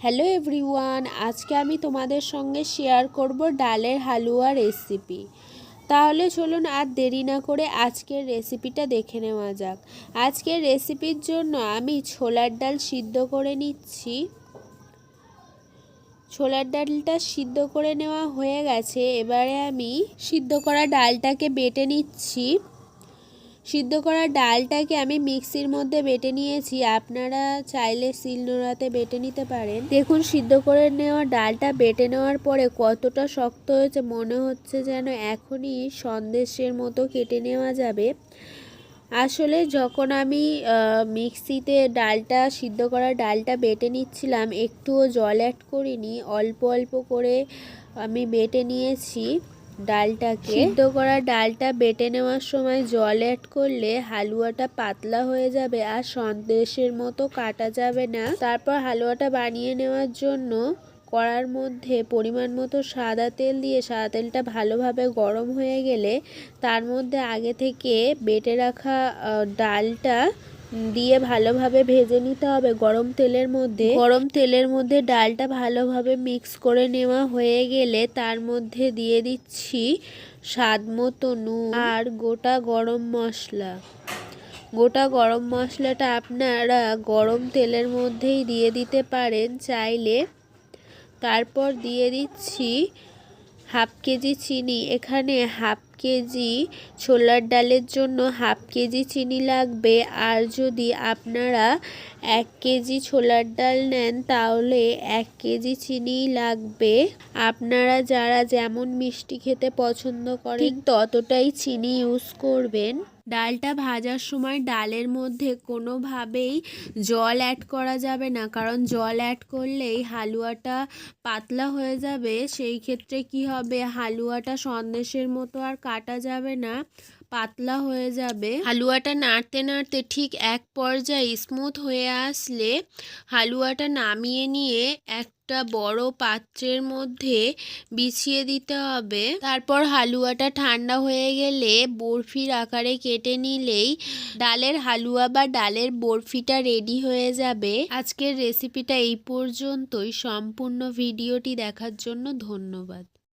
Hello everyone, আজকে আমি তোমাদের সঙ্গে শেয়ার করব ডালের হালুয়া রেসিপি। তাহলে চলুন আর দেরি না করে আজকের রেসিপিটা দেখে নেওয়া যাক। আজকের রেসিপির জন্য আমি ছোলার ডাল সিদ্ধ করে নিচ্ছি। ছোলার ডালটা সিদ্ধ করে নেওয়া হয়ে গেছে। এবারে আমি সিদ্ধ করা ডালটাকে বেটে নিচ্ছি। সিদ্ধ করা ডালটাকে আমি মিক্সির মধ্যে বেটে নিয়েছি, আপনারা চাইলে শিলনোড়াতে বেটে নিতে পারেন। দেখুন, সিদ্ধ করে নেওয়া ডালটা বেটে নেওয়ার পরে কতটা শক্ত হয়েছে, মনে হচ্ছে যেন এখনই সন্দেশের মতো কেটে নেওয়া যাবে। আসলে যখন আমি মিক্সিতে ডালটা সিদ্ধ করা ডালটা বেটে নিচ্ছিলাম, একটুও জল অ্যাড করিনি, অল্প অল্প করে আমি বেটে নিয়েছি ডালটাকে। সিদ্ধ করা ডালটা বেটে নেওয়ার সময় জল অ্যাড করলে হালুয়াটা পাতলা হয়ে যাবে আর সন্দেশের মতো কাটা যাবে না। তারপর হালুয়াটা বানিয়ে নেওয়ার জন্য কড়ার মধ্যে পরিমাণ মতো সাদা তেল দিয়ে সাদা তেলটা ভালোভাবে গরম হয়ে গেলে তার মধ্যে আগে থেকে বেটে রাখা ডালটা দিয়ে ভালোভাবে ভেজে নিতে হবে গরম তেলের মধ্যে ডালটা ভালোভাবে মিক্স করে নেওয়া হয়ে গেলে তার মধ্যে দিয়ে দিচ্ছি স্বাদ মতো নুন আর গোটা গরম মশলাটা আপনারা গরম তেলের মধ্যেই দিয়ে দিতে পারেন চাইলে। তারপর দিয়ে দিচ্ছি হাফ কেজি চিনি। এখানে হাফ কেজি ছোলার ডালের জন্য হাফ কেজি চিনি লাগবে, আর যদি আপনারা 1 কেজি ছোলার ডাল নেন তাহলে 1 কেজি চিনি লাগবে। আপনারা যারা যেমন মিষ্টি খেতে পছন্দ করেন ঠিক ততটাই চিনি ইউজ করবেন। ডালটা ভাজার সময় ডালের মধ্যে কোনোভাবেই জল অ্যাড করা যাবে না, কারণ জল অ্যাড করলেই হালুয়াটা পাতলা হয়ে যাবে। সেই ক্ষেত্রে কি হবে, হালুয়াটা সন্দেশের মতো আর কাটা যাবে না, পাতলা হয়ে যাবে। হালুয়াটা নাড়তে নাড়তে ঠিক এক পর্যায়ে স্মুথ হয়ে আসলে হালুয়াটা নামিয়ে নিয়ে একটা বড় পাত্রের মধ্যে বিছিয়ে দিতে হবে। তারপর হালুয়াটা ঠান্ডা হয়ে গেলে বরফির আকারে কেটে নিলেই ডালের হালুয়া বা ডালের বরফিটা রেডি হয়ে যাবে। আজকের রেসিপিটা এই পর্যন্তই। সম্পূর্ণ ভিডিওটি দেখার জন্য ধন্যবাদ।